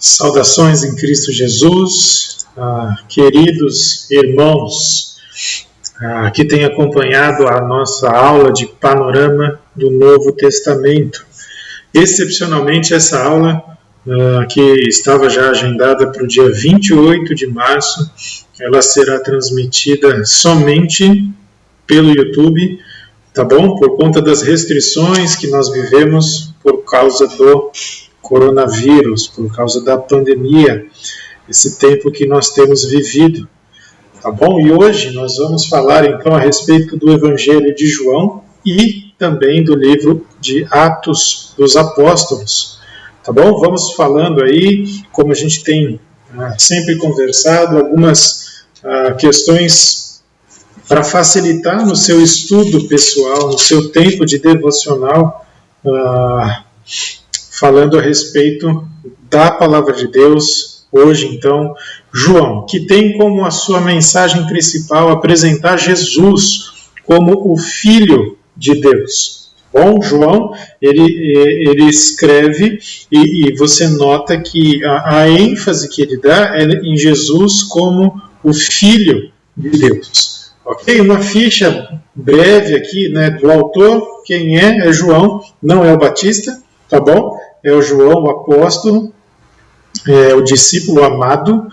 Saudações em Cristo Jesus, queridos irmãos que têm acompanhado a nossa aula de panorama do Novo Testamento. Excepcionalmente, essa aula, que estava já agendada para o dia 28 de março, ela será transmitida somente pelo YouTube, tá bom? Por conta das restrições que nós vivemos por causa do coronavírus, por causa da pandemia, esse tempo que nós temos vivido, tá bom? E hoje nós vamos falar então a respeito do Evangelho de João e também do livro de Atos dos Apóstolos, tá bom? Vamos falando aí, como a gente tem sempre conversado, algumas questões para facilitar no seu estudo pessoal, no seu tempo de devocional, falando a respeito da Palavra de Deus, hoje então, João, que tem como a sua mensagem principal apresentar Jesus como o Filho de Deus. Bom, João, ele escreve e você nota que a ênfase que ele dá é em Jesus como o Filho de Deus. Ok? Uma ficha breve aqui, né, do autor, quem é João, não é o Batista, tá bom? É o João, o apóstolo, o discípulo amado,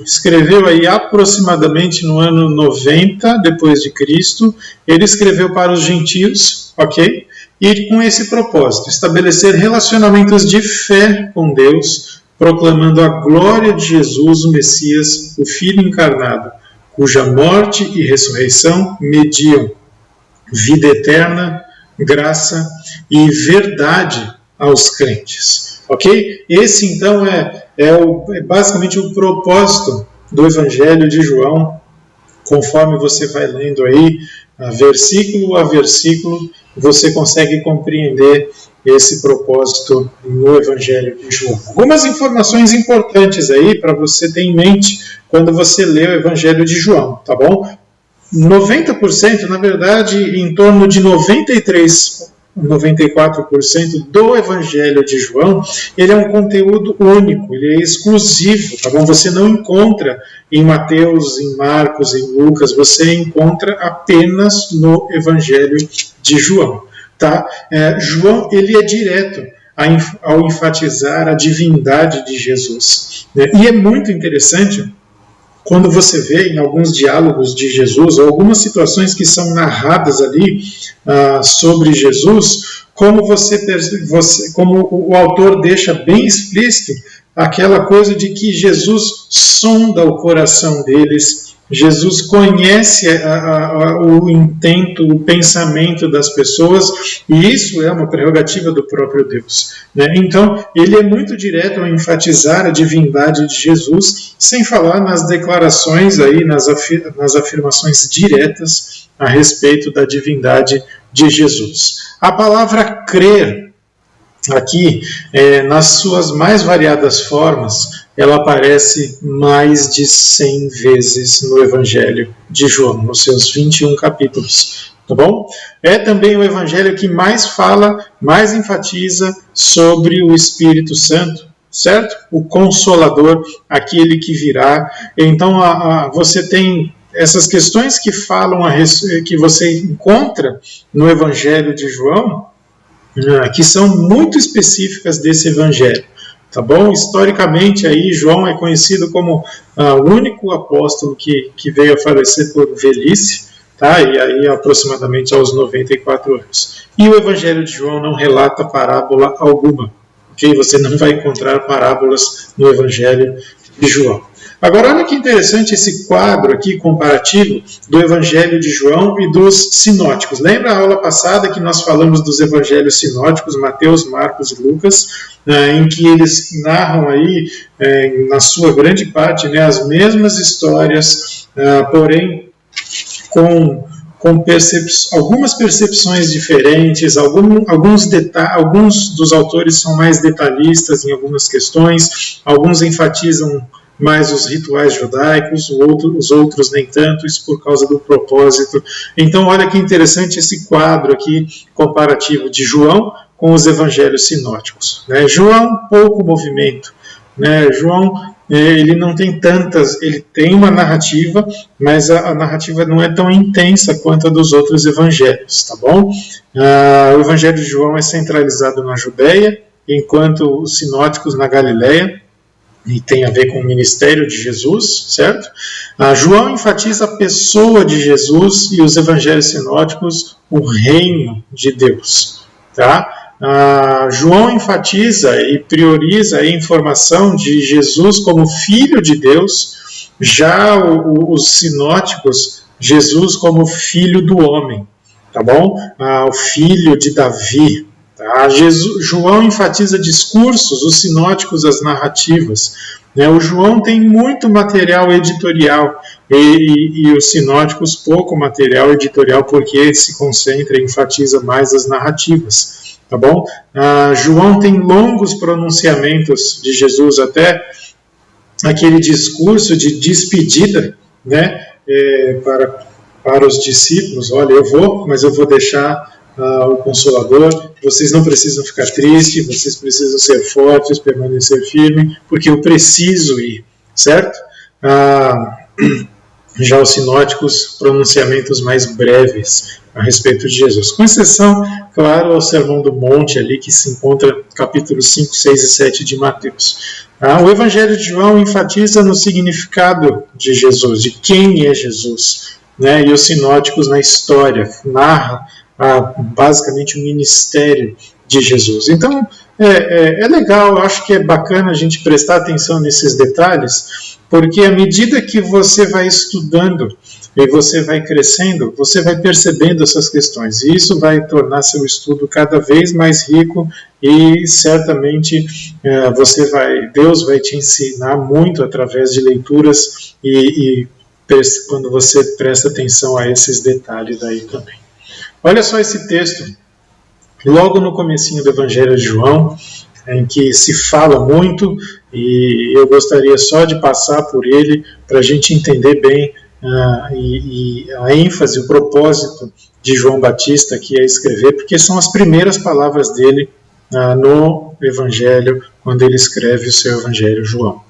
escreveu aí aproximadamente no ano 90 depois de Cristo. Ele escreveu para os gentios, ok? E com esse propósito, estabelecer relacionamentos de fé com Deus, proclamando a glória de Jesus, o Messias, o Filho encarnado, cuja morte e ressurreição mediam vida eterna, graça e verdade aos crentes. Ok? Esse então é basicamente o propósito do Evangelho de João, conforme você vai lendo aí, versículo a versículo, você consegue compreender esse propósito no Evangelho de João. Algumas informações importantes aí para você ter em mente quando você lê o Evangelho de João, tá bom? 90%, na verdade, em torno de 94% do Evangelho de João, ele é um conteúdo único, ele é exclusivo, tá bom? Você não encontra em Mateus, em Marcos, em Lucas, você encontra apenas no Evangelho de João, tá? João, ele é direto ao enfatizar a divindade de Jesus, né? E é muito interessante quando você vê em alguns diálogos de Jesus, ou algumas situações que são narradas ali sobre Jesus, como como o autor deixa bem explícito aquela coisa de que Jesus sonda o coração deles, Jesus conhece o intento, o pensamento das pessoas, e isso é uma prerrogativa do próprio Deus, né? Então, ele é muito direto ao enfatizar a divindade de Jesus, sem falar nas declarações, aí, nas afirmações diretas a respeito da divindade de Jesus. A palavra crer, aqui, nas suas mais variadas formas, ela aparece mais de 100 vezes no Evangelho de João, nos seus 21 capítulos, tá bom? É também o Evangelho que mais fala, mais enfatiza sobre o Espírito Santo, certo? O Consolador, aquele que virá. Então, você tem essas questões que falam, que você encontra no Evangelho de João, que são muito específicas desse Evangelho. Tá bom? Historicamente, aí, João é conhecido como o único apóstolo que veio a falecer por velhice, tá? E aí aproximadamente aos 94 anos. E o Evangelho de João não relata parábola alguma. Okay? Você não vai encontrar parábolas no Evangelho de João. Agora, olha que interessante esse quadro aqui comparativo do Evangelho de João e dos sinóticos. Lembra a aula passada que nós falamos dos evangelhos sinóticos, Mateus, Marcos e Lucas, em que eles narram aí, na sua grande parte, né, as mesmas histórias, porém com algumas percepções diferentes, alguns dos autores são mais detalhistas em algumas questões, alguns enfatizam mais os rituais judaicos, os outros nem tanto, isso por causa do propósito. Então, olha que interessante esse quadro aqui comparativo de João com os evangelhos sinóticos, né? João, pouco movimento, né? João, ele não tem tantas, ele tem uma narrativa, mas a narrativa não é tão intensa quanto a dos outros evangelhos, tá bom? O evangelho de João é centralizado na Judéia, enquanto os sinóticos na Galileia, e tem a ver com o ministério de Jesus, certo? João enfatiza a pessoa de Jesus e os evangelhos sinóticos, o reino de Deus, tá? João enfatiza e prioriza a informação de Jesus como Filho de Deus, já os sinóticos, Jesus como Filho do homem, tá bom? O Filho de Davi. Tá? João enfatiza discursos, os sinóticos as narrativas. Né? O João tem muito material editorial e os sinóticos pouco material editorial porque se concentra e enfatiza mais as narrativas. Tá bom? João tem longos pronunciamentos de Jesus, até aquele discurso de despedida, né, para os discípulos. Olha, eu vou, mas eu vou deixar o Consolador. Vocês não precisam ficar tristes, vocês precisam ser fortes, permanecer firmes, porque eu preciso ir, certo? Já os sinóticos, pronunciamentos mais breves a respeito de Jesus. Com exceção, claro, ao Sermão do Monte, ali que se encontra capítulos 5, 6 e 7 de Mateus. O Evangelho de João enfatiza no significado de Jesus, de quem é Jesus, né? E os sinóticos na história, narram basicamente o ministério de Jesus. Então, é legal, eu acho que é bacana a gente prestar atenção nesses detalhes, porque à medida que você vai estudando e você vai crescendo, você vai percebendo essas questões. E isso vai tornar seu estudo cada vez mais rico e certamente Deus vai te ensinar muito através de leituras e quando você presta atenção a esses detalhes aí também. Olha só esse texto, logo no comecinho do Evangelho de João, em que se fala muito, e eu gostaria só de passar por ele para a gente entender bem e a ênfase, o propósito de João Batista, que é escrever, porque são as primeiras palavras dele no Evangelho, quando ele escreve o seu Evangelho, João.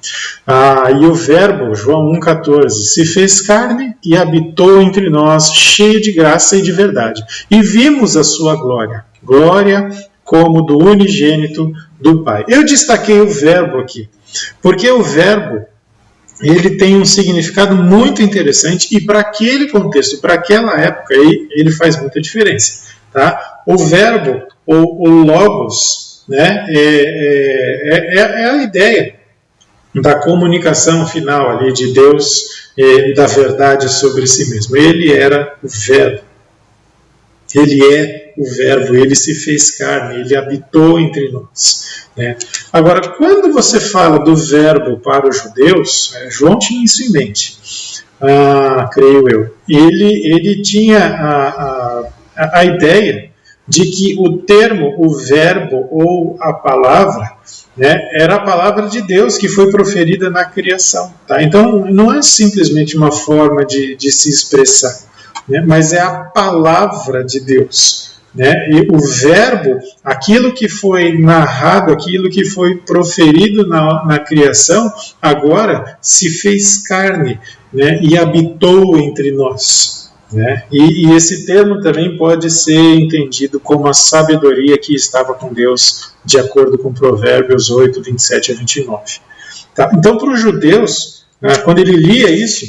E o verbo, João 1,14, se fez carne e habitou entre nós, cheio de graça e de verdade. E vimos a sua glória, glória como do unigênito do Pai. Eu destaquei o verbo aqui, porque o verbo ele tem um significado muito interessante e para aquele contexto, para aquela época, ele faz muita diferença. Tá? O verbo, o logos, né, é a ideia da comunicação final ali de Deus e da verdade sobre si mesmo. Ele era o verbo. Ele é o verbo, ele se fez carne, ele habitou entre nós. Né? Agora, quando você fala do verbo para os judeus, João tinha isso em mente, creio eu. Ele tinha a ideia de que o termo, o verbo ou a palavra, né, era a palavra de Deus que foi proferida na criação. Tá? Então, não é simplesmente uma forma de se expressar, né, mas é a palavra de Deus. Né? E o verbo, aquilo que foi narrado, aquilo que foi proferido na criação, agora se fez carne, né, e habitou entre nós. Né? E esse termo também pode ser entendido como a sabedoria que estava com Deus, de acordo com Provérbios 8, 27 a 29. Tá? Então, para os judeus, quando ele lia isso,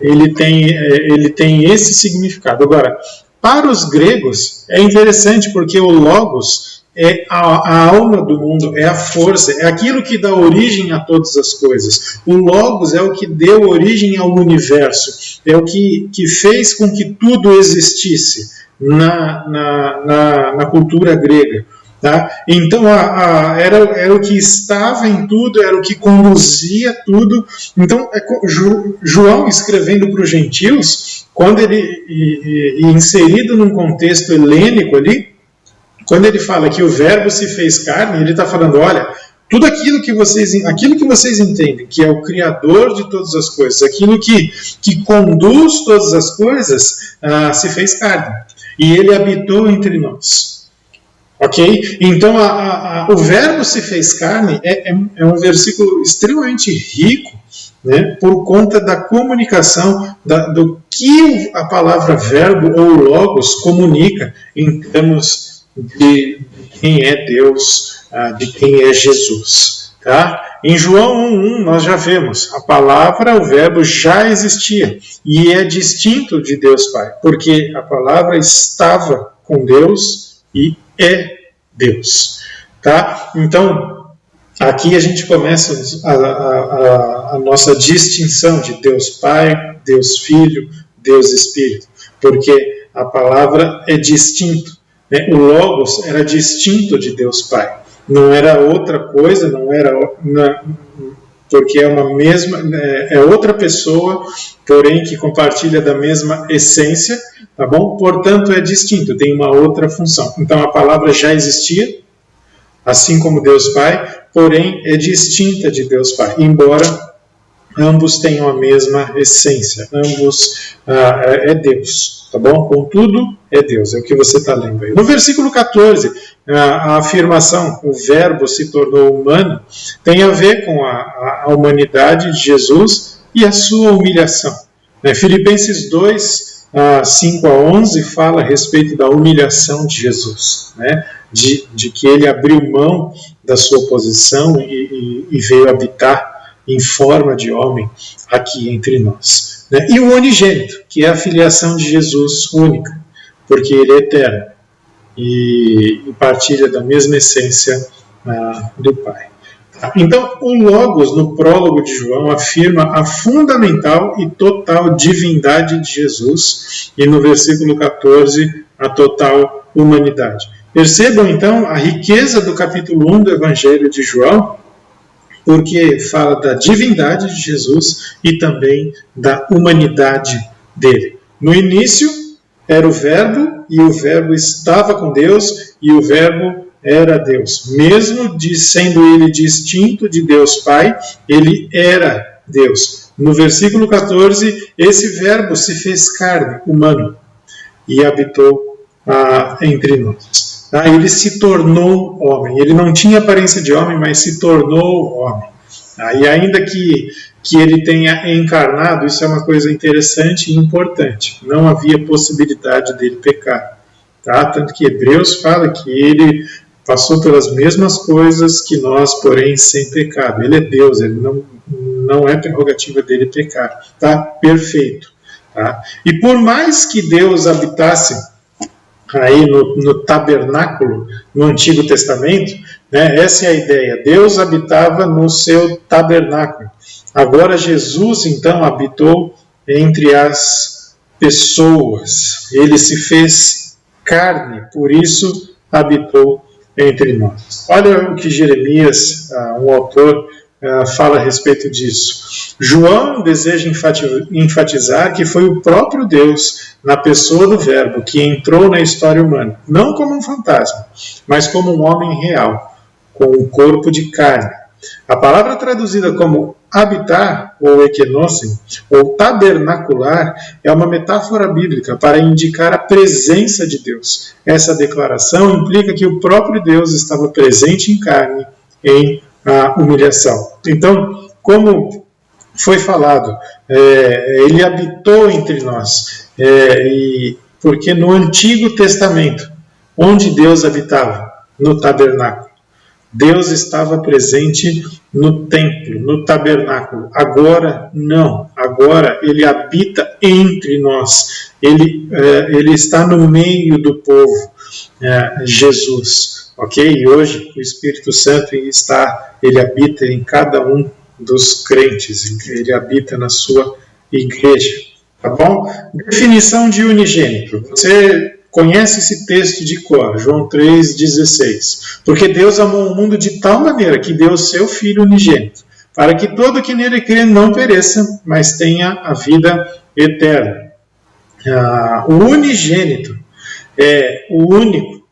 ele tem esse significado. Agora, para os gregos, é interessante porque o logos é a alma do mundo, é a força, é aquilo que dá origem a todas as coisas. O logos é o que deu origem ao universo, é o que fez com que tudo existisse na cultura grega. Tá? Então era o que estava em tudo, era o que conduzia tudo. Então João escrevendo para os gentios, quando ele inserido num contexto helênico ali, quando ele fala que o verbo se fez carne, ele está falando, olha, tudo aquilo que vocês entendem, que é o Criador de todas as coisas, aquilo que conduz todas as coisas, se fez carne. E ele habitou entre nós. Ok? Então, o verbo se fez carne é um versículo extremamente rico, né, por conta da comunicação, do que a palavra verbo ou logos comunica em termos de quem é Deus, de quem é Jesus. Tá? Em João 1,1 nós já vemos, a palavra, o verbo já existia e é distinto de Deus Pai, porque a palavra estava com Deus e é Deus. Tá? Então, aqui a gente começa a nossa distinção de Deus Pai, Deus Filho, Deus Espírito, porque a palavra é distinto, né? O Logos era distinto de Deus Pai, não era outra coisa, porque é outra pessoa, porém que compartilha da mesma essência, tá bom? Portanto é distinto, tem uma outra função. Então a palavra já existia, assim como Deus Pai, porém é distinta de Deus Pai, embora ambos tenham a mesma essência, ambos é Deus, tá bom? Contudo, é Deus, é o que você está lendo aí. No versículo 14, a afirmação, o verbo se tornou humano, tem a ver com a humanidade de Jesus e a sua humilhação. Filipenses 2, 5 a 11, fala a respeito da humilhação de Jesus, né? De que ele abriu mão da sua posição e veio habitar em forma de homem aqui entre nós. Né? E o unigênito, que é a filiação de Jesus única, porque ele é eterno e partilha da mesma essência do Pai. Então, o Logos, no prólogo de João, afirma a fundamental e total divindade de Jesus, e no versículo 14, a total humanidade. Percebam, então, a riqueza do capítulo 1 do Evangelho de João, porque fala da divindade de Jesus e também da humanidade dele. No início era o Verbo, e o Verbo estava com Deus, e o Verbo era Deus. Mesmo sendo ele distinto de Deus Pai, ele era Deus. No versículo 14, esse Verbo se fez carne, humano, e habitou entre nós. Ele se tornou homem. Ele não tinha aparência de homem, mas se tornou homem. E ainda que ele tenha encarnado, isso é uma coisa interessante e importante. Não havia possibilidade dele pecar. Tanto que Hebreus fala que ele passou pelas mesmas coisas que nós, porém sem pecado. Ele é Deus, ele não é prerrogativa dele pecar. Perfeito. E por mais que Deus habitasse aí no tabernáculo, no Antigo Testamento, né, essa é a ideia. Deus habitava no seu tabernáculo. Agora Jesus, então, habitou entre as pessoas. Ele se fez carne, por isso habitou entre nós. Olha o que Jeremias, um autor, fala a respeito disso. João deseja enfatizar que foi o próprio Deus, na pessoa do Verbo, que entrou na história humana, não como um fantasma, mas como um homem real, com um corpo de carne. A palavra traduzida como habitar, ou ekenosen, ou tabernacular, é uma metáfora bíblica para indicar a presença de Deus. Essa declaração implica que o próprio Deus estava presente em carne, em humilhação. Então, como foi falado, ele habitou entre nós, porque no Antigo Testamento, onde Deus habitava? No tabernáculo. Deus estava presente no templo, no tabernáculo. Agora não. Agora ele habita entre nós. Ele está no meio do povo. Jesus. Ok? E hoje o Espírito Santo ele habita em cada um dos crentes. Ele habita na sua igreja. Tá bom? Definição de unigênito. Você conhece esse texto de cor, João 3,16. Porque Deus amou o mundo de tal maneira que deu o seu Filho unigênito, para que todo que nele crê não pereça, mas tenha a vida eterna. O unigênito é o único,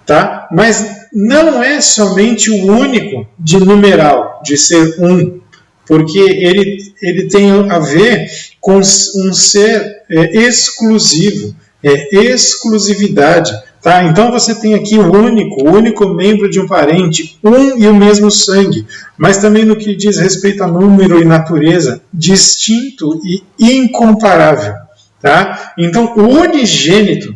tá? Mas não é somente o único de numeral, de ser um, porque ele tem a ver com um ser exclusivo. Exclusividade, Tá? Então você tem aqui o único membro de um parente, um e o mesmo sangue, mas também no que diz respeito a número e natureza, distinto e incomparável. Tá? Então o unigênito,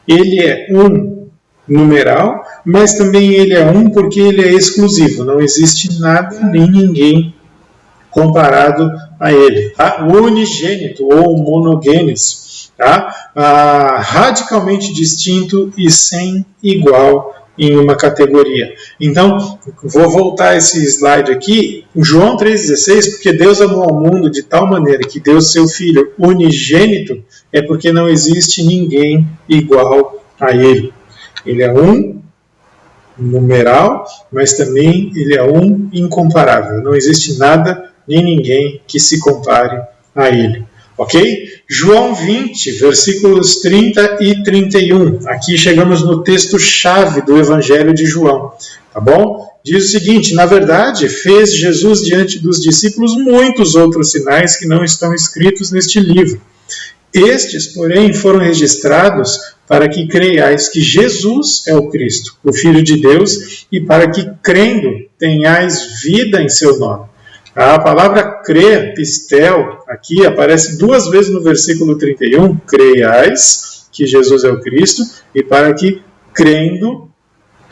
ele é um numeral, mas também ele é um porque ele é exclusivo, não existe nada nem ninguém comparado a ele. Tá? O unigênito ou monogênese, tá? Radicalmente distinto e sem igual em uma categoria. Então, vou voltar esse slide aqui, João 3,16, porque Deus amou ao mundo de tal maneira que deu seu Filho unigênito, é porque não existe ninguém igual a ele. Ele é um numeral, mas também ele é um incomparável. Não existe nada nem ninguém que se compare a ele. Ok? João 20, versículos 30 e 31. Aqui chegamos no texto-chave do Evangelho de João. Tá bom? Diz o seguinte: na verdade, fez Jesus diante dos discípulos muitos outros sinais que não estão escritos neste livro. Estes, porém, foram registrados para que creiais que Jesus é o Cristo, o Filho de Deus, e para que, crendo, tenhais vida em seu nome. A palavra crer, pistel, aqui aparece 2 vezes no versículo 31, creiais que Jesus é o Cristo, e para que, crendo,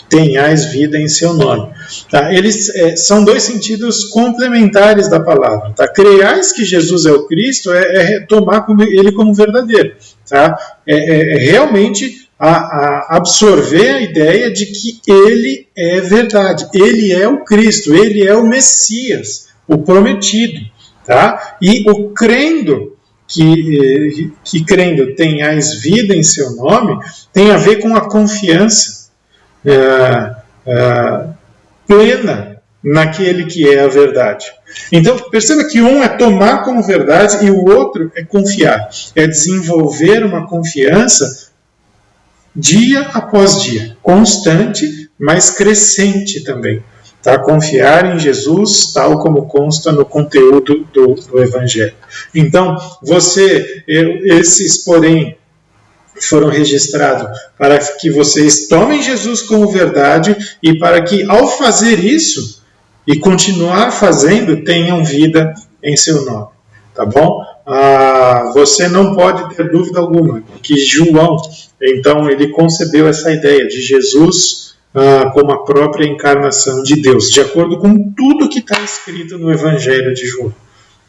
tenhais vida em seu nome. Tá? Eles são 2 sentidos complementares da palavra. Tá? Creiais que Jesus é o Cristo é tomar ele como verdadeiro. Tá? Realmente absorver a ideia de que ele é verdade, ele é o Cristo, ele é o Messias, o prometido. Tá? E o crendo, que crendo tenhais vida em seu nome, tem a ver com a confiança plena naquele que é a verdade. Então, perceba que um é tomar como verdade e o outro é confiar. É desenvolver uma confiança dia após dia, constante, mas crescente também. Tá? Confiar em Jesus, tal como consta no conteúdo do Evangelho. Então, esses, porém, foram registrados para que vocês tomem Jesus como verdade e para que, ao fazer isso e continuar fazendo, tenham vida em seu nome. Tá bom? Você não pode ter dúvida alguma que João, então, ele concebeu essa ideia de Jesus como a própria encarnação de Deus, de acordo com tudo que está escrito no Evangelho de João.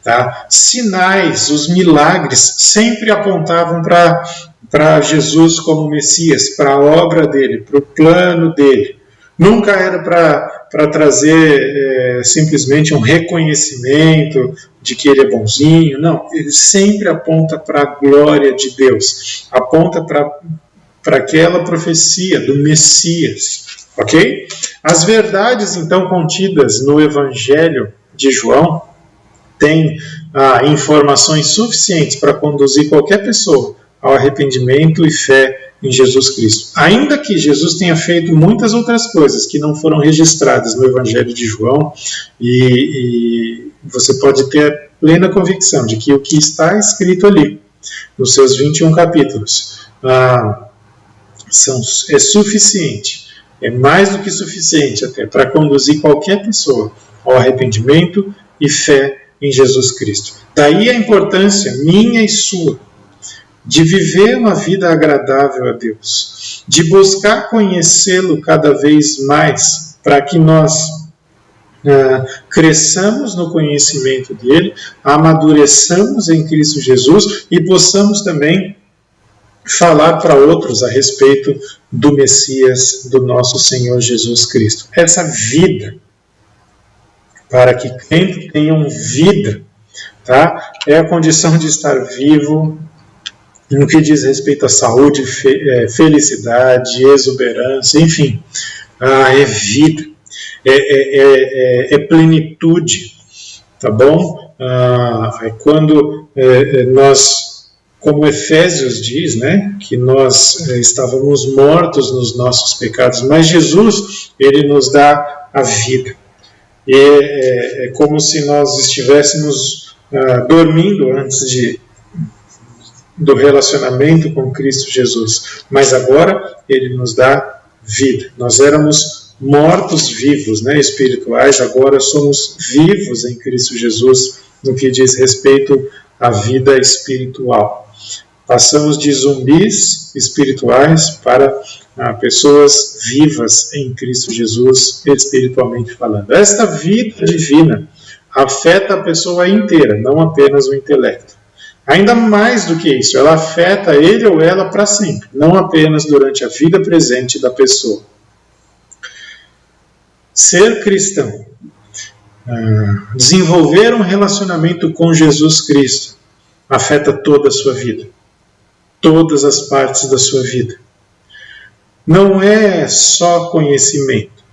Tá? Sinais, os milagres sempre apontavam para Jesus como Messias, para a obra dele, para o plano dele. Nunca era para trazer simplesmente um reconhecimento de que ele é bonzinho. Não, ele sempre aponta para a glória de Deus, aponta para aquela profecia do Messias. Ok? As verdades, então, contidas no Evangelho de João têm informações suficientes para conduzir qualquer pessoa ao arrependimento e fé em Jesus Cristo. Ainda que Jesus tenha feito muitas outras coisas que não foram registradas no Evangelho de João, e você pode ter plena convicção de que o que está escrito ali, nos seus 21 capítulos, é suficiente, é mais do que suficiente até para conduzir qualquer pessoa ao arrependimento e fé em Jesus Cristo. Daí a importância minha e sua de viver uma vida agradável a Deus, de buscar conhecê-lo cada vez mais, para que nós cresçamos no conhecimento dele, amadureçamos em Cristo Jesus e possamos também falar para outros a respeito do Messias, do nosso Senhor Jesus Cristo. Essa vida, para que tenham vida, tá? É a condição de estar vivo no que diz respeito à saúde, felicidade, exuberância, enfim, é vida, é plenitude, tá bom? É quando nós, como Efésios diz, né, que nós estávamos mortos nos nossos pecados, mas Jesus, ele nos dá a vida. E é como se nós estivéssemos dormindo antes do relacionamento com Cristo Jesus, mas agora Ele nos dá vida. Nós éramos mortos vivos, espirituais, agora somos vivos em Cristo Jesus no que diz respeito à vida espiritual. Passamos de zumbis espirituais para pessoas vivas em Cristo Jesus, espiritualmente falando. Esta vida divina afeta a pessoa inteira, não apenas o intelecto. Ainda mais do que isso, ela afeta ele ou ela para sempre, não apenas durante a vida presente da pessoa. Ser cristão, desenvolver um relacionamento com Jesus Cristo, afeta toda a sua vida, todas as partes da sua vida. Não é só conhecimento,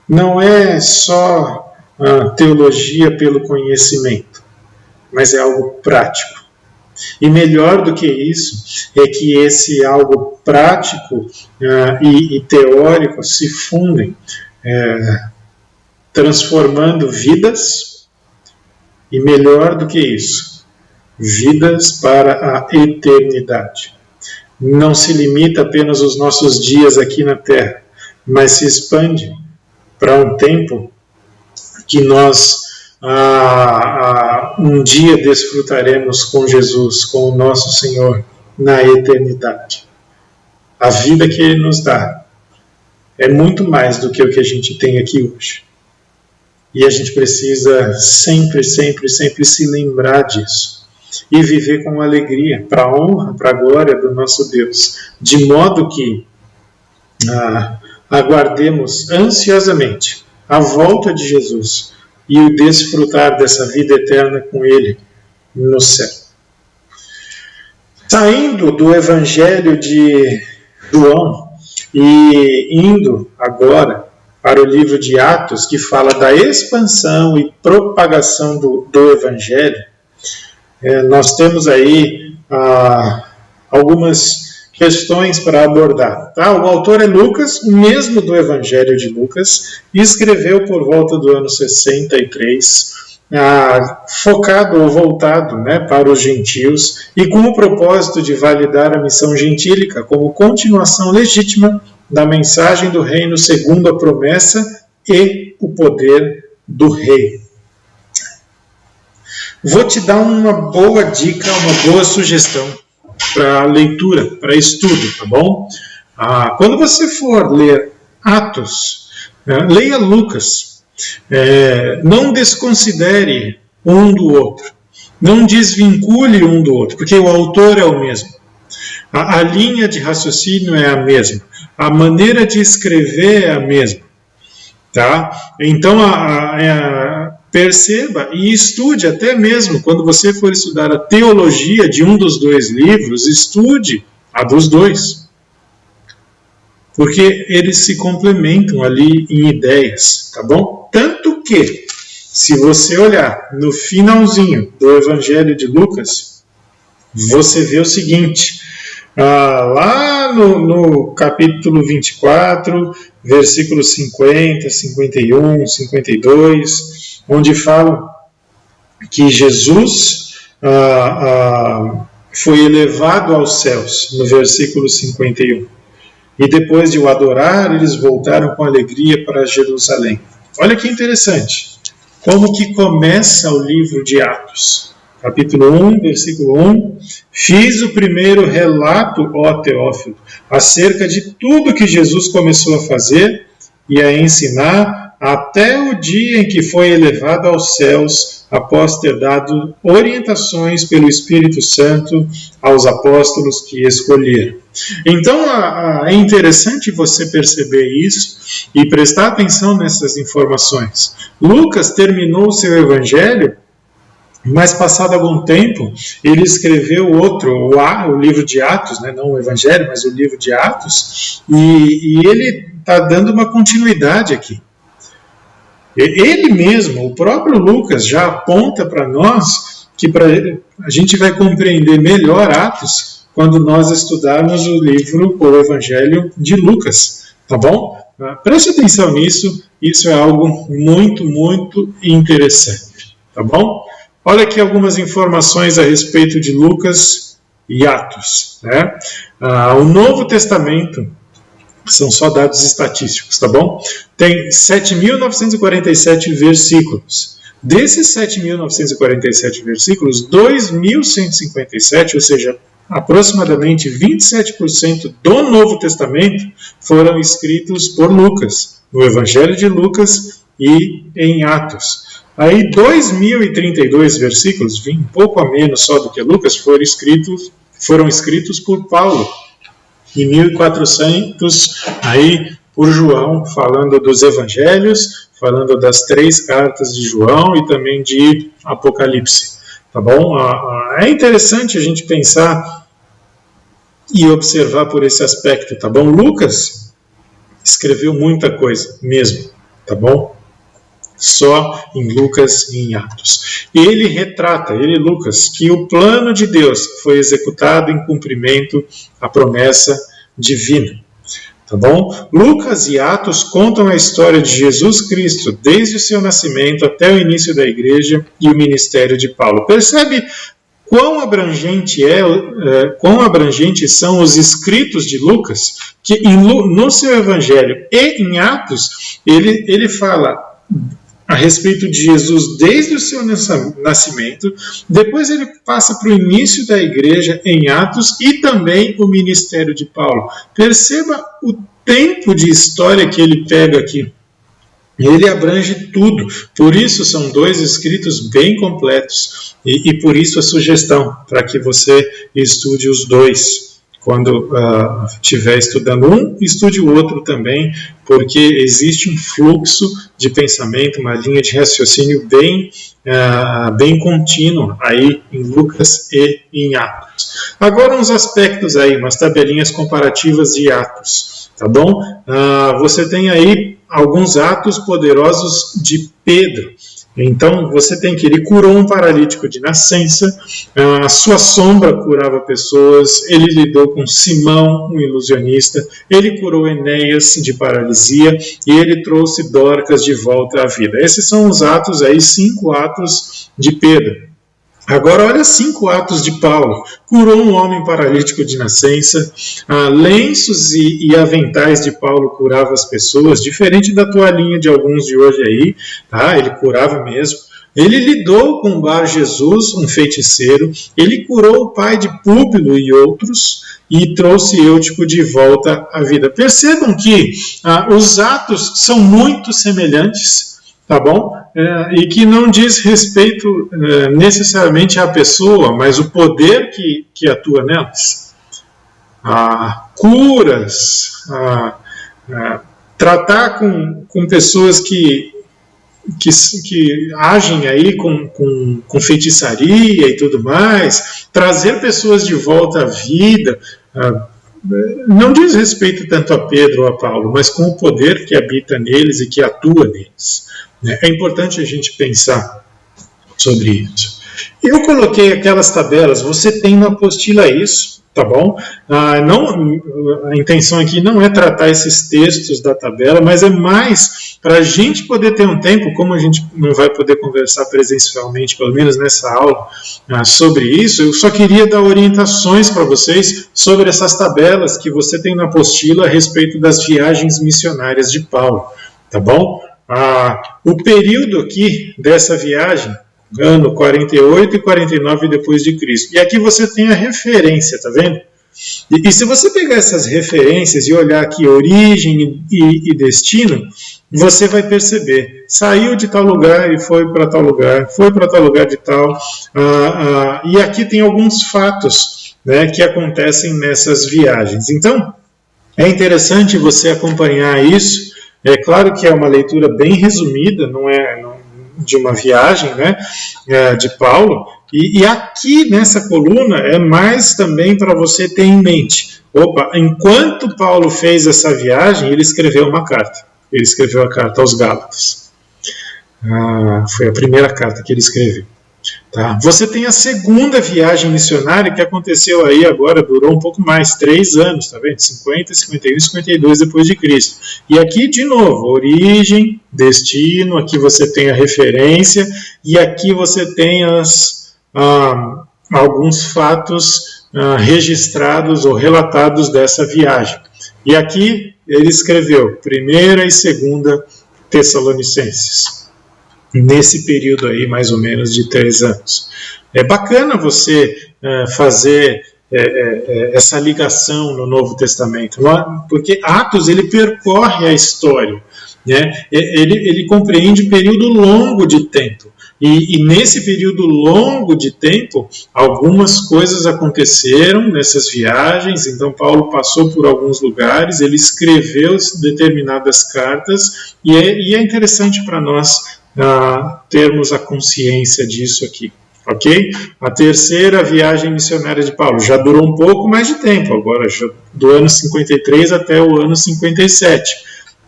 não é só teologia pelo conhecimento, mas é algo prático. E melhor do que isso, é que esse algo prático e teórico se fundem, transformando vidas, e melhor do que isso, vidas para a eternidade. Não se limita apenas aos nossos dias aqui na Terra, mas se expande para um tempo que nós um dia desfrutaremos com Jesus, com o nosso Senhor, na eternidade. A vida que Ele nos dá é muito mais do que o que a gente tem aqui hoje. E a gente precisa sempre se lembrar disso. E viver com alegria, para a honra, para a glória do nosso Deus. De modo que aguardemos ansiosamente a volta de Jesus e o desfrutar dessa vida eterna com Ele no céu. Saindo do Evangelho de João e indo agora para o livro de Atos, que fala da expansão e propagação do Evangelho, nós temos aí algumas questões para abordar. Tá? O autor é Lucas, o mesmo do Evangelho de Lucas, e escreveu por volta do ano 63, focado ou voltado para os gentios, e com o propósito de validar a missão gentílica como continuação legítima da mensagem do reino segundo a promessa e o poder do rei. Vou te dar uma boa dica, uma boa sugestão para leitura, para estudo, tá bom? Quando você for ler Atos, leia Lucas. Não desconsidere um do outro. Não desvincule um do outro, porque o autor é o mesmo. A linha de raciocínio é a mesma. A maneira de escrever é a mesma. Tá? Então, perceba e estude até mesmo, quando você for estudar a teologia de um dos dois livros, estude a dos dois. Porque eles se complementam ali em ideias, tá bom? Tanto que, se você olhar no finalzinho do Evangelho de Lucas, você vê o seguinte, lá no capítulo 24, versículos 50, 51, 52, onde falam que Jesus foi elevado aos céus, no versículo 51. E depois de o adorar, eles voltaram com alegria para Jerusalém. Olha que interessante. Como que começa o livro de Atos? Capítulo 1, versículo 1. Fiz o primeiro relato, ó Teófilo, acerca de tudo que Jesus começou a fazer e a ensinar até o dia em que foi elevado aos céus, após ter dado orientações pelo Espírito Santo aos apóstolos que escolheram. Então, é interessante você perceber isso e prestar atenção nessas informações. Lucas terminou o seu evangelho, mas passado algum tempo, ele escreveu o livro de Atos, não o evangelho, mas o livro de Atos, e ele está dando uma continuidade aqui. Ele mesmo, o próprio Lucas, já aponta para nós que a gente vai compreender melhor Atos quando nós estudarmos o livro, o Evangelho de Lucas, tá bom? Preste atenção nisso, isso é algo muito, muito interessante, tá bom? Olha aqui algumas informações a respeito de Lucas, e Atos, né? O Novo Testamento, são só dados estatísticos, tá bom? Tem 7.947 versículos. Desses 7.947 versículos, 2.157, ou seja, aproximadamente 27% do Novo Testamento foram escritos por Lucas, no Evangelho de Lucas e em Atos. Aí 2.032 versículos, um pouco a menos só do que Lucas, foram escritos por Paulo. E 1.400 aí por João, falando dos evangelhos, falando das 3 cartas de João e também de Apocalipse. Tá bom? É interessante a gente pensar e observar por esse aspecto, tá bom? Lucas escreveu muita coisa mesmo, tá bom? Só em Lucas e em Atos. Ele retrata, Lucas, que o plano de Deus foi executado em cumprimento à promessa divina. Tá bom? Lucas e Atos contam a história de Jesus Cristo, desde o seu nascimento até o início da igreja e o ministério de Paulo. Percebe quão abrangentes são os escritos de Lucas, que no seu evangelho e em Atos, ele fala a respeito de Jesus desde o seu nascimento, depois ele passa para o início da igreja em Atos e também o ministério de Paulo. Perceba o tempo de história que ele pega aqui. Ele abrange tudo, por isso são 2 escritos bem completos e por isso a sugestão para que você estude os 2. Quando estiver estudando um, estude o outro também, porque existe um fluxo de pensamento, uma linha de raciocínio bem contínua aí em Lucas e em Atos. Agora uns aspectos aí, umas tabelinhas comparativas de Atos, tá bom? Você tem aí alguns atos poderosos de Pedro. Então, você tem que ele curou um paralítico de nascença, a sua sombra curava pessoas, ele lidou com Simão, um ilusionista, ele curou Enéas de paralisia e ele trouxe Dorcas de volta à vida. Esses são os atos aí, 5 atos de Pedro. Agora, olha 5 atos de Paulo. Curou um homem paralítico de nascença, lenços e aventais de Paulo curava as pessoas, diferente da toalhinha de alguns de hoje aí, tá? Ele curava mesmo. Ele lidou com Bar-Jesus, um feiticeiro, ele curou o pai de Públio e outros, e trouxe Eutico de volta à vida. Percebam que os atos são muito semelhantes, tá bom? E que não diz respeito necessariamente à pessoa, mas o poder que atua nelas. Curas, tratar com pessoas que agem aí com feitiçaria e tudo mais, trazer pessoas de volta à vida, não diz respeito tanto a Pedro ou a Paulo, mas com o poder que habita neles e que atua neles. É importante a gente pensar sobre isso. Eu coloquei aquelas tabelas, você tem na apostila isso, tá bom? A intenção aqui não é tratar esses textos da tabela, mas é mais para a gente poder ter um tempo, como a gente não vai poder conversar presencialmente, pelo menos nessa aula, sobre isso, eu só queria dar orientações para vocês sobre essas tabelas que você tem na apostila a respeito das viagens missionárias de Paulo, tá bom? O período aqui dessa viagem, ano 48 e 49 depois de Cristo. E aqui você tem a referência, tá vendo? E se você pegar essas referências e olhar aqui origem e destino, você vai perceber. Saiu de tal lugar e foi para tal lugar, foi para tal lugar de tal. E aqui tem alguns fatos, né, que acontecem nessas viagens. Então, é interessante você acompanhar isso. É claro que é uma leitura bem resumida, não é de uma viagem, né, de Paulo, e aqui nessa coluna é mais também para você ter em mente, enquanto Paulo fez essa viagem, ele escreveu uma carta, ele escreveu a carta aos Gálatas, foi a primeira carta que ele escreveu. Tá. Você tem a segunda viagem missionária que aconteceu aí agora, durou um pouco mais, 3 anos, tá vendo? 50, 51 e 52 depois de Cristo. E aqui, de novo, origem, destino, aqui você tem a referência, e aqui você tem alguns fatos registrados ou relatados dessa viagem. E aqui ele escreveu 1ª e 2ª Tessalonicenses, nesse período aí mais ou menos de 3 anos. É bacana você fazer essa ligação no Novo Testamento, porque Atos ele percorre a história, né? Ele compreende um período longo de tempo. E nesse período longo de tempo, algumas coisas aconteceram nessas viagens. Então Paulo passou por alguns lugares, ele escreveu determinadas cartas, e é interessante para nós termos a consciência disso aqui. Ok? A 3ª viagem missionária de Paulo já durou um pouco mais de tempo, agora do ano 53 até o ano 57.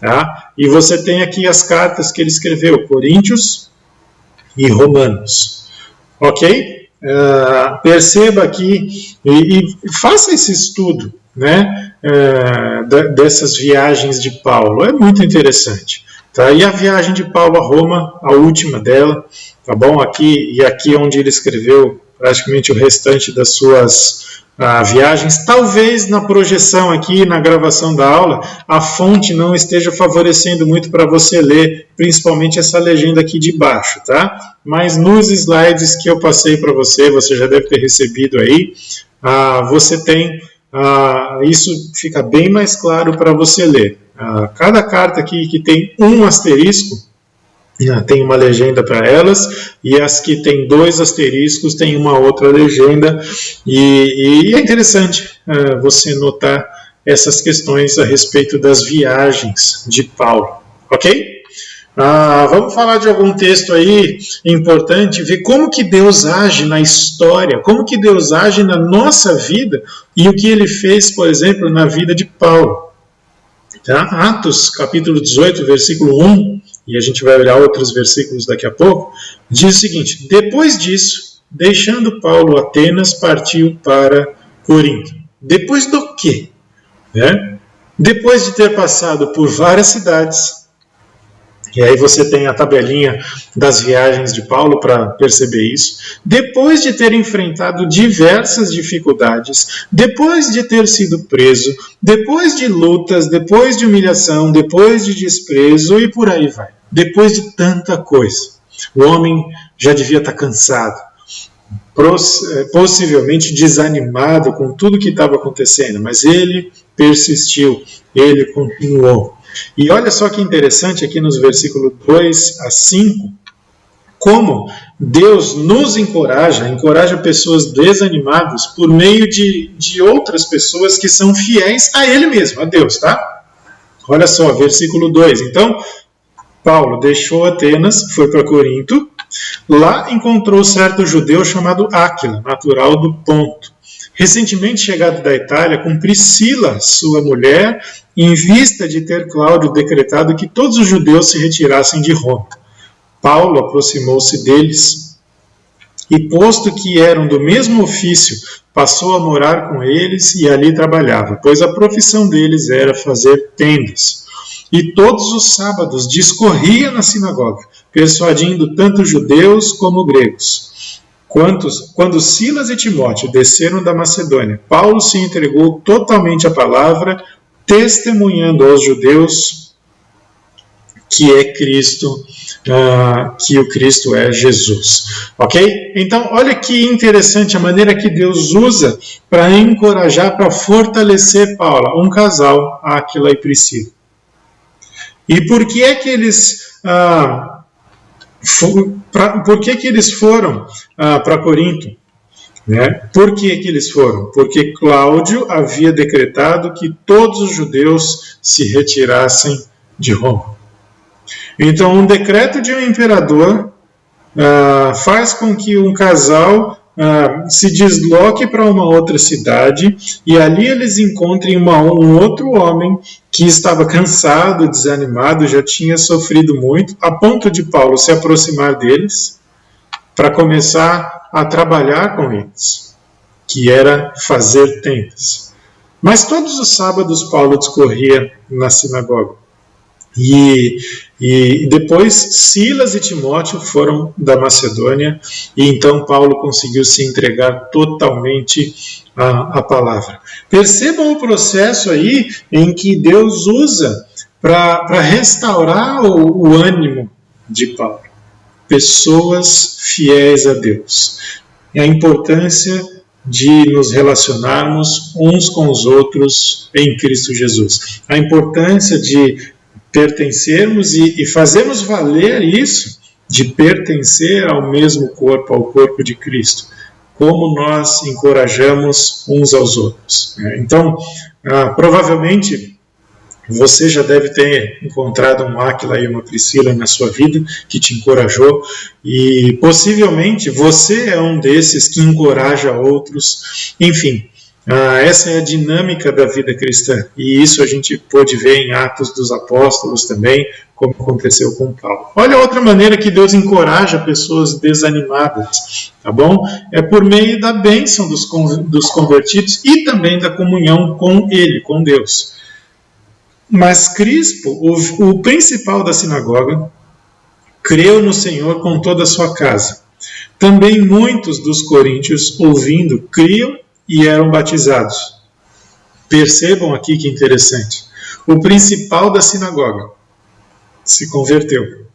Tá? E você tem aqui as cartas que ele escreveu, Coríntios e Romanos. Ok? Perceba aqui e faça esse estudo, né, dessas viagens de Paulo. É muito interessante. Tá? E a viagem de Paulo a Roma, a última dela, tá bom? Aqui onde ele escreveu praticamente o restante das suas viagens. Talvez na projeção aqui, na gravação da aula, a fonte não esteja favorecendo muito para você ler, principalmente essa legenda aqui de baixo, tá? Mas nos slides que eu passei para você, você já deve ter recebido aí, você tem, isso fica bem mais claro para você ler. Cada carta aqui que tem um asterisco, tem uma legenda para elas, e as que tem 2 asteriscos tem uma outra legenda, e é interessante você notar essas questões a respeito das viagens de Paulo, ok? Vamos falar de algum texto aí importante, ver como que Deus age na história, como que Deus age na nossa vida, e o que ele fez, por exemplo, na vida de Paulo. Tá? Atos, capítulo 18, versículo 1, e a gente vai olhar outros versículos daqui a pouco, diz o seguinte: depois disso, deixando Paulo Atenas, partiu para Corinto. Depois do quê? Né? Depois de ter passado por várias cidades, e aí você tem a tabelinha das viagens de Paulo para perceber isso. Depois de ter enfrentado diversas dificuldades, depois de ter sido preso, depois de lutas, depois de humilhação, depois de desprezo e por aí vai. Depois de tanta coisa, o homem já devia estar cansado, possivelmente desanimado com tudo que estava acontecendo, mas ele persistiu, ele continuou. E olha só que interessante aqui nos versículos 2 a 5, como Deus nos encoraja pessoas desanimadas por meio de outras pessoas que são fiéis a Ele mesmo, a Deus, tá? Olha só, versículo 2. Então, Paulo deixou Atenas, foi para Corinto, lá encontrou certo judeu chamado Áquila, natural do Ponto. Recentemente chegado da Itália, com Priscila, sua mulher, em vista de ter Cláudio decretado que todos os judeus se retirassem de Roma. Paulo aproximou-se deles e, posto que eram do mesmo ofício, passou a morar com eles e ali trabalhava, pois a profissão deles era fazer tendas. E todos os sábados discorria na sinagoga, persuadindo tanto judeus como gregos. Quando Silas e Timóteo desceram da Macedônia, Paulo se entregou totalmente à palavra, testemunhando aos judeus que é Cristo, que o Cristo é Jesus. Ok? Então, olha que interessante a maneira que Deus usa para encorajar, para fortalecer Paulo, um casal, Áquila e Priscila. E por que é que eles... por que eles foram para Corinto? Né? Por que eles foram? Porque Cláudio havia decretado que todos os judeus se retirassem de Roma. Então, um decreto de um imperador faz com que um casal se desloque para uma outra cidade e ali eles encontrem um outro homem que estava cansado, desanimado, já tinha sofrido muito, a ponto de Paulo se aproximar deles para começar a trabalhar com eles, que era fazer tendas. Mas todos os sábados Paulo discorria na sinagoga, E depois Silas e Timóteo foram da Macedônia, e então Paulo conseguiu se entregar totalmente à palavra. Percebam o processo aí em que Deus usa para restaurar o ânimo de Paulo. Pessoas fiéis a Deus. E a importância de nos relacionarmos uns com os outros em Cristo Jesus. A importância de pertencermos e fazermos valer isso, de pertencer ao mesmo corpo, ao corpo de Cristo. Como nós encorajamos uns aos outros. Então, provavelmente, você já deve ter encontrado um Áquila e uma Priscila na sua vida que te encorajou, e possivelmente você é um desses que encoraja outros. Enfim, essa é a dinâmica da vida cristã, e isso a gente pôde ver em Atos dos Apóstolos também, como aconteceu com Paulo. Olha outra maneira que Deus encoraja pessoas desanimadas, tá bom? É por meio da bênção dos convertidos e também da comunhão com Ele, com Deus. Mas Crispo, o principal da sinagoga, creu no Senhor com toda a sua casa. Também muitos dos coríntios, ouvindo, criam e eram batizados. Percebam aqui que interessante. O principal da sinagoga se converteu.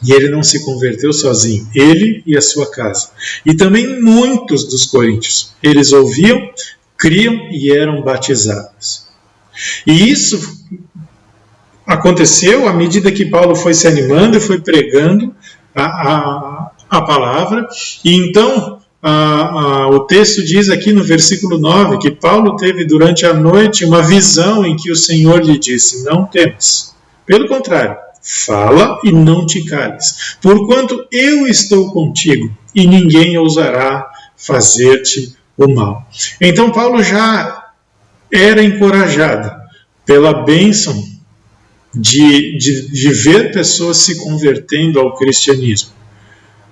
E ele não se converteu sozinho, ele e a sua casa. E também muitos dos coríntios, eles ouviam, criam e eram batizados. E isso aconteceu à medida que Paulo foi se animando e foi pregando a palavra. E então, o texto diz aqui no versículo 9 que Paulo teve durante a noite uma visão em que o Senhor lhe disse: não temas, pelo contrário, fala e não te cales, porquanto eu estou contigo e ninguém ousará fazer-te o mal. Então Paulo já era encorajado pela bênção de ver pessoas se convertendo ao cristianismo.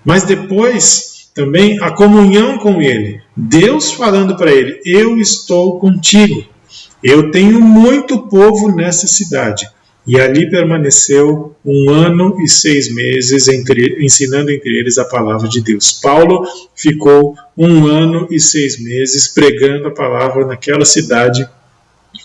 Mas depois também a comunhão com ele, Deus falando para ele: eu estou contigo, eu tenho muito povo nessa cidade. E ali permaneceu 1 ano e 6 meses ensinando entre eles a palavra de Deus. Paulo ficou 1 ano e 6 meses pregando a palavra naquela cidade,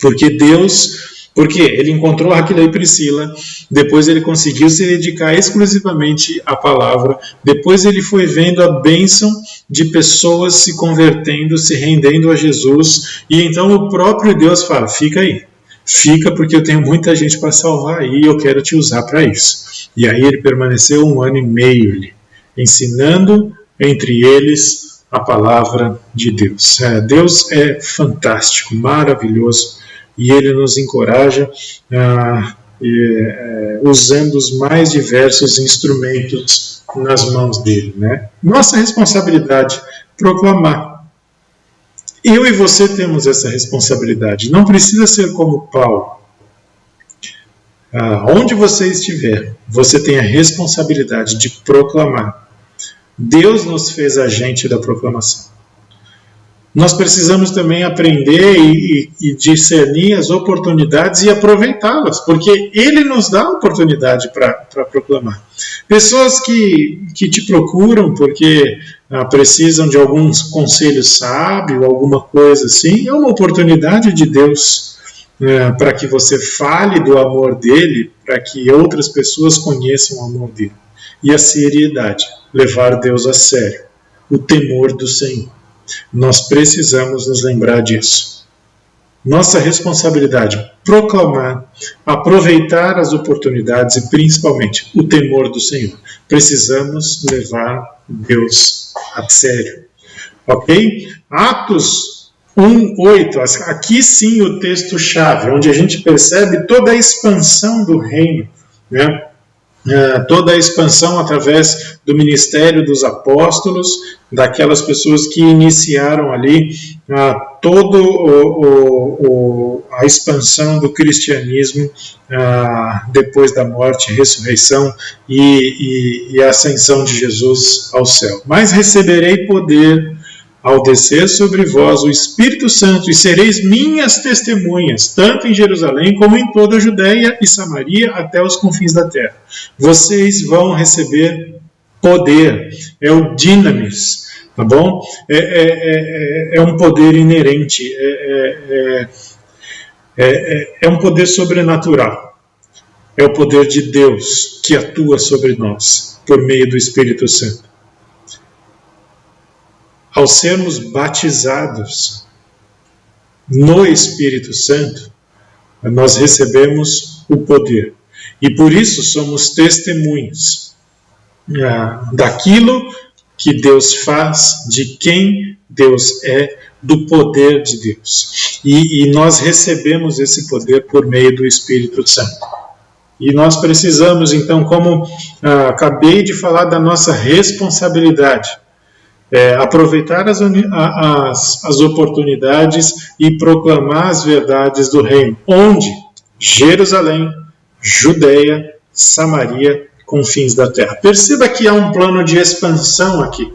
porque ele encontrou Aquila e Priscila, depois ele conseguiu se dedicar exclusivamente à palavra, depois ele foi vendo a bênção de pessoas se convertendo, se rendendo a Jesus, e então o próprio Deus fala: fica aí, fica, porque eu tenho muita gente para salvar aí e eu quero te usar para isso. E aí ele permaneceu 1 ano e meio ali, ensinando entre eles a palavra de Deus. Deus é fantástico, maravilhoso, e ele nos encoraja usando os mais diversos instrumentos nas mãos dele, né? Nossa responsabilidade, proclamar. Eu e você temos essa responsabilidade. Não precisa ser como Paulo. Onde você estiver, você tem a responsabilidade de proclamar. Deus nos fez agente da proclamação. Nós precisamos também aprender e discernir as oportunidades e aproveitá-las, porque Ele nos dá a oportunidade para proclamar. Pessoas que te procuram porque precisam de alguns conselhos sábios, alguma coisa assim, é uma oportunidade de Deus para que você fale do amor dEle, para que outras pessoas conheçam o amor dEle. E a seriedade, levar Deus a sério, o temor do Senhor. Nós precisamos nos lembrar disso. Nossa responsabilidade, proclamar, aproveitar as oportunidades e principalmente o temor do Senhor. Precisamos levar Deus a sério. Ok? Atos 1:8, aqui sim o texto-chave, onde a gente percebe toda a expansão do reino, né? Toda a expansão através do ministério dos apóstolos, daquelas pessoas que iniciaram ali toda a expansão do cristianismo depois da morte, ressurreição e a ascensão de Jesus ao céu. Mas receberei poder ao descer sobre vós o Espírito Santo, e sereis minhas testemunhas, tanto em Jerusalém como em toda a Judéia e Samaria, até os confins da terra. Vocês vão receber poder, é o dinamis, tá bom? É um poder inerente, é um poder sobrenatural, é o poder de Deus que atua sobre nós, por meio do Espírito Santo. Ao sermos batizados no Espírito Santo, nós recebemos o poder. E por isso somos testemunhas daquilo que Deus faz, de quem Deus é, do poder de Deus. E nós recebemos esse poder por meio do Espírito Santo. E nós precisamos, então, como acabei de falar da nossa responsabilidade, aproveitar as oportunidades e proclamar as verdades do reino. Onde? Jerusalém, Judeia, Samaria, confins da terra. Perceba que há um plano de expansão aqui.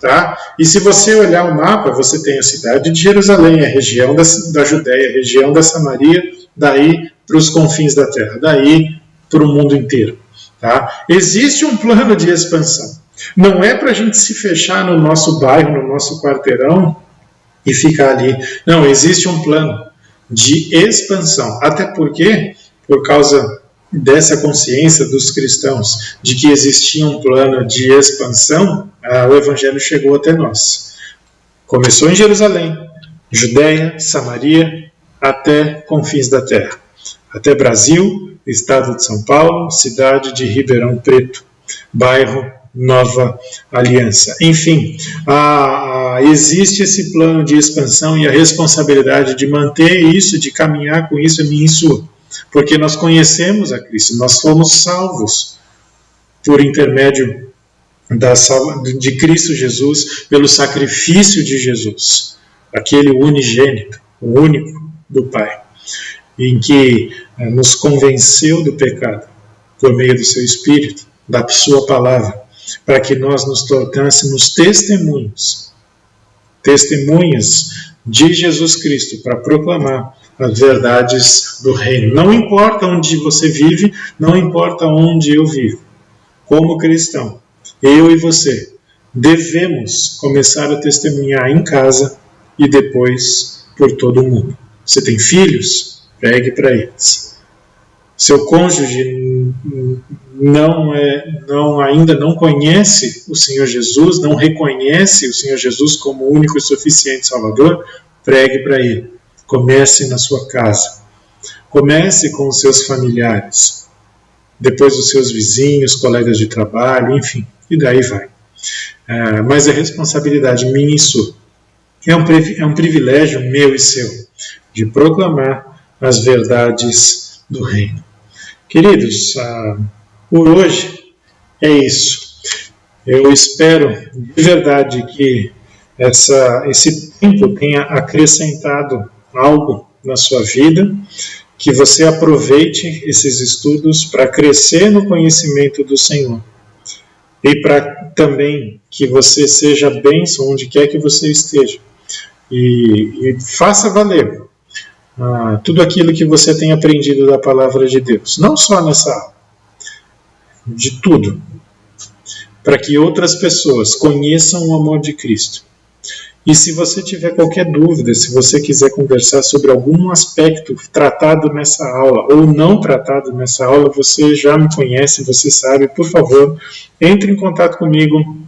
Tá? E se você olhar o mapa, você tem a cidade de Jerusalém, a região da Judeia, a região da Samaria, daí para os confins da terra, daí para o mundo inteiro. Tá? Existe um plano de expansão. Não é para a gente se fechar no nosso bairro, no nosso quarteirão e ficar ali. Não, existe um plano de expansão. Até porque, por causa dessa consciência dos cristãos de que existia um plano de expansão, o Evangelho chegou até nós. Começou em Jerusalém, Judeia, Samaria, até confins da terra. Até Brasil, estado de São Paulo, cidade de Ribeirão Preto, bairro Nova Aliança. Enfim, existe esse plano de expansão e a responsabilidade de manter isso, de caminhar com isso é minha e sua. Porque nós conhecemos a Cristo, nós fomos salvos por intermédio de Cristo Jesus, pelo sacrifício de Jesus, aquele unigênito, o único do Pai, em que nos convenceu do pecado por meio do seu Espírito, da sua palavra, para que nós nos tornássemos testemunhas de Jesus Cristo, para proclamar as verdades do reino. Não importa onde você vive, não importa onde eu vivo. Como cristão, eu e você devemos começar a testemunhar em casa e depois por todo o mundo. Você tem filhos? Pregue para eles. Seu cônjuge ainda não conhece o Senhor Jesus, não reconhece o Senhor Jesus como o único e suficiente Salvador, pregue para ele. Comece na sua casa. Comece com os seus familiares. Depois os seus vizinhos, colegas de trabalho, enfim. E daí vai. Mas é responsabilidade minha e sua. É um privilégio meu e seu de proclamar as verdades do reino. Queridos, por hoje é isso. Eu espero de verdade que esse tempo tenha acrescentado algo na sua vida, que você aproveite esses estudos para crescer no conhecimento do Senhor e para também que você seja bênção onde quer que você esteja e faça valer tudo aquilo que você tem aprendido da palavra de Deus, não só nessa aula, de tudo, para que outras pessoas conheçam o amor de Cristo. E se você tiver qualquer dúvida, se você quiser conversar sobre algum aspecto tratado nessa aula ou não tratado nessa aula, você já me conhece, você sabe, por favor, entre em contato comigo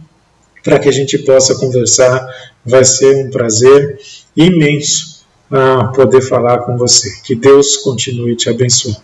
para que a gente possa conversar. Vai ser um prazer imenso poder falar com você. Que Deus continue te abençoando.